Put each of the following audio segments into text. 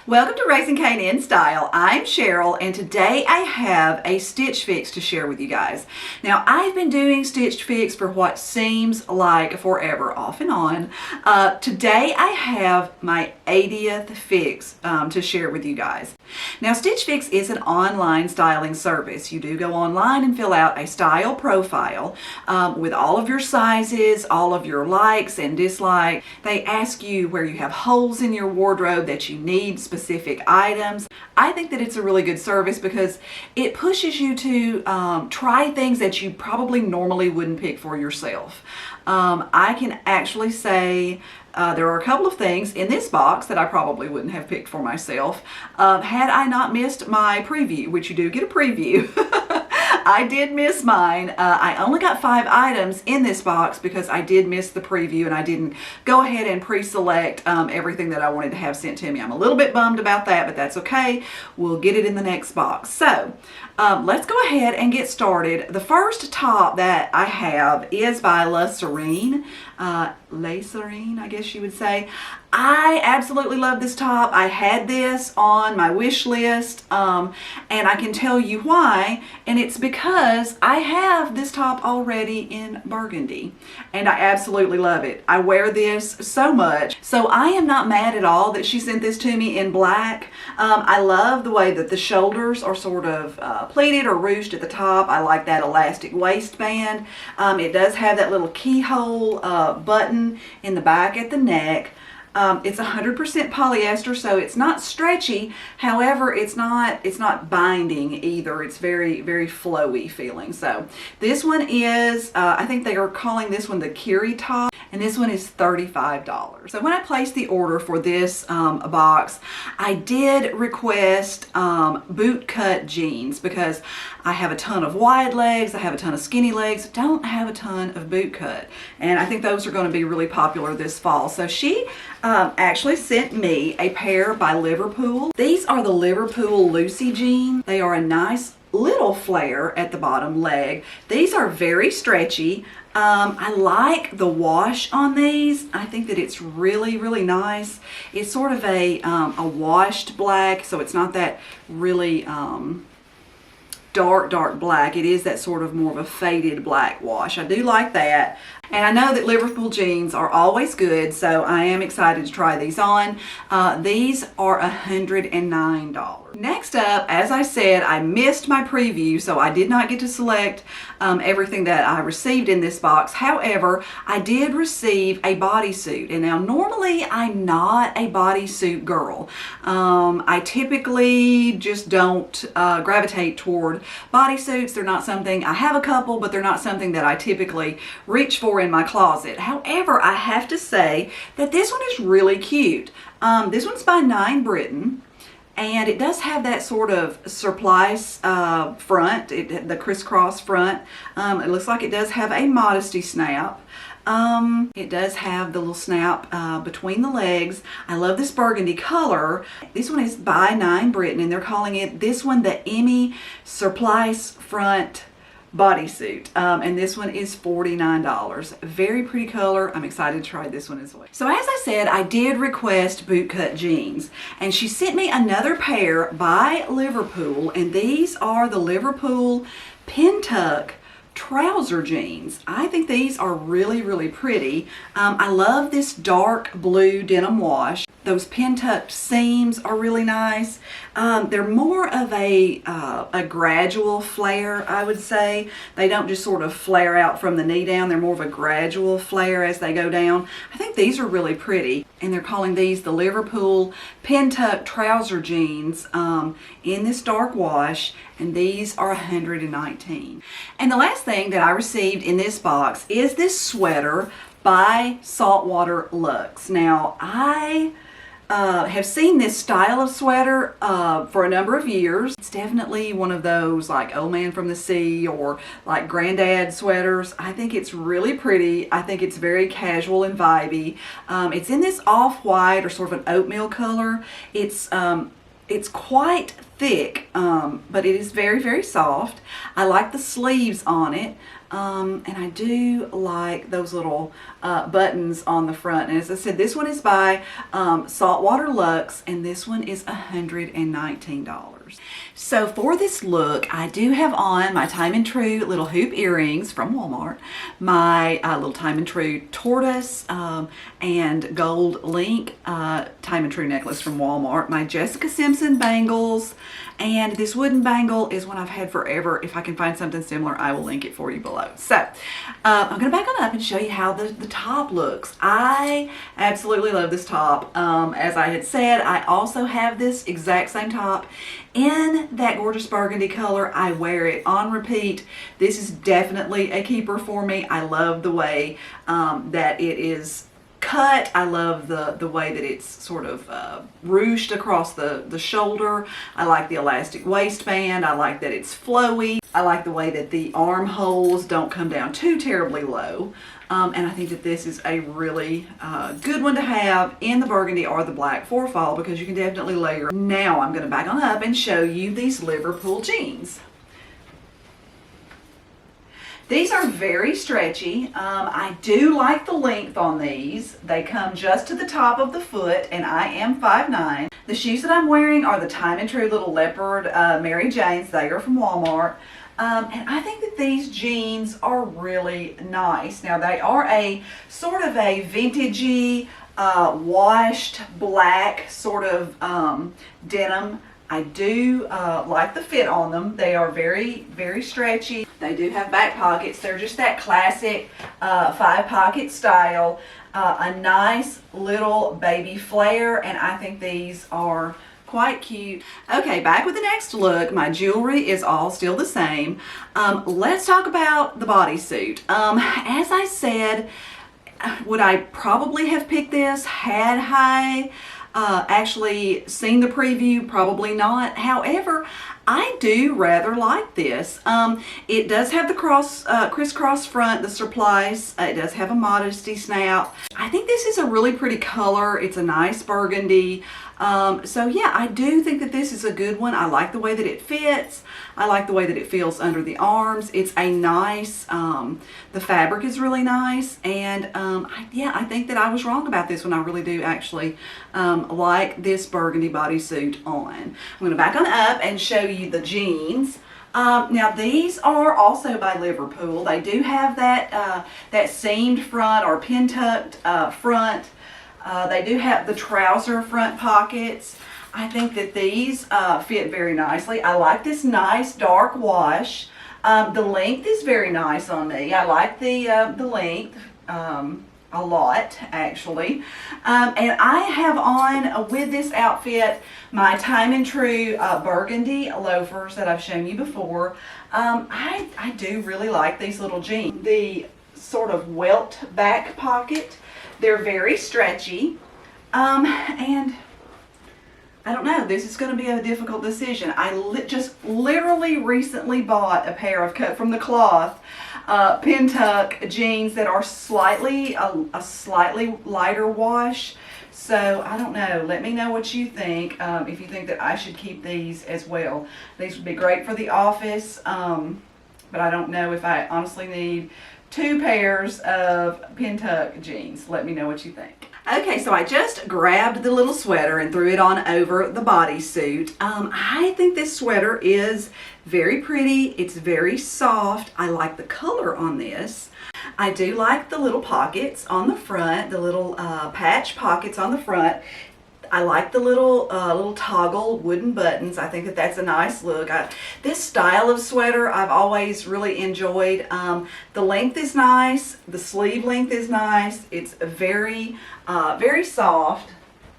Welcome to Raising Cane in Style. I'm Cheryl, and today I have a stitch fix to share with you guys. Now, I've been doing stitch fix for what seems like forever, off and on. Today I have my 80th fix to share with you guys. Now, Stitch Fix is an online styling service. You do go online and fill out a style profile with all of your sizes, all of your likes and dislikes. They ask you where you have holes in your wardrobe that you need specific items. I think that it's a really good service because it pushes you to try things that you probably normally wouldn't pick for yourself. I can actually say there are a couple of things in this box that I probably wouldn't have picked for myself had I not missed my preview, which you do get a preview. I did miss mine. I only got 5 items in this box because I did miss the preview and I didn't go ahead and pre-select everything that I wanted to have sent to me. I'm a little bit bummed about that, but that's okay. We'll get it in the next box. So let's go ahead and get started. The first top that I have is by Lerene. Lerene, I guess you would say. I absolutely love this top. I had this on my wish list, and I can tell you why, and it's because I have this top already in Burgundy, and I absolutely love it. I wear this so much, so I am not mad at all that she sent this to me in black. I love the way that the shoulders are sort of pleated or ruched at the top. I like that elastic waistband. It does have that little keyhole button in the back at the neck. It's 100% polyester, so it's not stretchy. However, it's not binding either. It's very, very flowy feeling. So this one is, I think they are calling this one the Kiri top, and this one is $35. So when I placed the order for this box, I did request bootcut jeans because I have a ton of wide legs, I have a ton of skinny legs, don't have a ton of bootcut, and I think those are going to be really popular this fall. So she actually sent me a pair by Liverpool. These are the Liverpool Lucy jeans. They are a nice little flare at the bottom leg. These are very stretchy. I like the wash on these. I think that it's really, really nice. It's sort of a washed black, so it's not that really dark black. It is that sort of more of a faded black wash. I do like that. And I know that Liverpool jeans are always good, so I am excited to try these on. These are $109. Next up, as I said, I missed my preview, so I did not get to select everything that I received in this box. However, I did receive a bodysuit. And now normally I'm not a bodysuit girl. I typically just don't gravitate toward bodysuits. They're not something, I have a couple, but they're not something that I typically reach for in my closet. However, I have to say that this one is really cute. This one's by Nine Britain, and it does have that sort of surplice front, the crisscross front. It looks like it does have a modesty snap. It does have the little snap between the legs. I love this burgundy color. This one is by Nine Britain, and they're calling it, this one, the Emmy Surplice Front bodysuit, and this one is $49. Very pretty color. I'm excited to try this one as well. So as I said, I did request bootcut jeans, and she sent me another pair by Liverpool, and these are the Liverpool pin tuck trouser jeans. I think these are really, really pretty. I love this dark blue denim wash. Those pin tucked seams are really nice. They're more of a gradual flare, I would say. They don't just sort of flare out from the knee down. They're more of a gradual flare as they go down. I think these are really pretty, and they're calling these the Liverpool pin tuck trouser jeans in this dark wash, and these are $119. And the last thing that I received in this box is this sweater by Saltwater Luxe. Now, I have seen this style of sweater for a number of years. It's definitely one of those like Old Man from the Sea or like Granddad sweaters. I think it's really pretty. I think it's very casual and vibey. It's in this off-white or sort of an oatmeal color. It's quite thick, but it is very, very soft. I like the sleeves on it. And I do like those little buttons on the front. And as I said, this one is by Saltwater Luxe, and this one is $119. So for this look, I do have on my Time and True little hoop earrings from Walmart, my little Time and True tortoise and gold link Time and True necklace from Walmart, my Jessica Simpson bangles, and this wooden bangle is one I've had forever. If I can find something similar, I will link it for you below. So I'm going to back on up and show you how the top looks. I absolutely love this top. As I had said, I also have this exact same top in that gorgeous burgundy color. I wear it on repeat. This is definitely a keeper for me. I love the way that it is cut. I love the way that it's sort of ruched across the shoulder. I like the elastic waistband. I like that it's flowy. I like the way that the armholes don't come down too terribly low. And I think that this is a really good one to have in the burgundy or the black for fall, because you can definitely layer. Now I'm going to back on up and show you these Liverpool jeans. These are very stretchy. I do like the length on these. They come just to the top of the foot, and I am 5'9". The shoes that I'm wearing are the Time and True little leopard Mary Janes. They are from Walmart. And I think that these jeans are really nice. Now they are a sort of a vintagey, washed black sort of denim. I do like the fit on them. They are very, very stretchy. They do have back pockets. They're just that classic 5-pocket style. A nice little baby flare, and I think these are quite cute. Okay, back with the next look. My jewelry is all still the same. Let's talk about the bodysuit. As I said, would I probably have picked this had I actually seen the preview? Probably not. However, I do rather like this. It does have the crisscross front, the surplice. It does have a modesty snout. I think this is a really pretty color. It's a nice burgundy. So yeah, I do think that this is a good one. I like the way that it fits. I like the way that it feels under the arms. It's a nice, the fabric is really nice. And I think that I was wrong about this one. I really do actually like this burgundy bodysuit on. I'm going to back on up and show you the jeans. Now these are also by Liverpool. They do have that seamed front or pin tucked front. They do have the trouser front pockets. I think that these fit very nicely. I like this nice dark wash. The length is very nice on me. I like the length a lot, actually. And I have on with this outfit my Time and True burgundy loafers that I've shown you before. I do really like these little jeans. The sort of welt back pocket. They're very stretchy, and I don't know, this is going to be a difficult decision. I just literally recently bought a pair of cut from the cloth pin tuck jeans that are a slightly lighter wash. So I don't know, let me know what you think, if you think that I should keep these as well. These would be great for the office, but I don't know if I honestly need 2 pairs of pin tuck jeans. Let me know what you think. Okay, so I just grabbed the little sweater and threw it on over the bodysuit. I think this sweater is very pretty. It's very soft. I like the color on this. I do like the little pockets on the front, the little patch pockets on the front. I like the little toggle wooden buttons. I think that that's a nice look. This style of sweater I've always really enjoyed. The length is nice. The sleeve length is nice. It's very, very soft.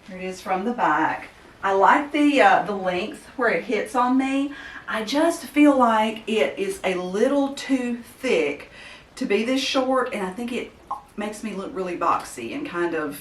Here it is from the back. I like the length where it hits on me. I just feel like it is a little too thick to be this short, and I think it makes me look really boxy and kind of,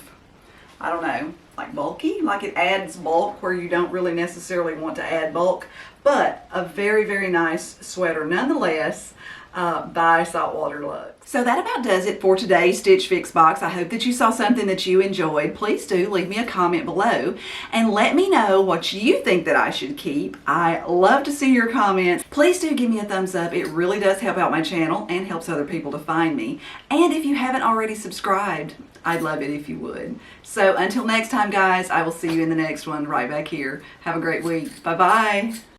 I don't know, like bulky, like it adds bulk where you don't really necessarily want to add bulk, but a very, very nice sweater nonetheless. by Saltwater Luxe. So that about does it for today's Stitch Fix box. I hope that you saw something that you enjoyed. Please do leave me a comment below and let me know what you think that I should keep. I love to see your comments. Please do give me a thumbs up. It really does help out my channel and helps other people to find me. And if you haven't already subscribed, I'd love it if you would. So until next time, guys, I will see you in the next one right back here. Have a great week. Bye-bye.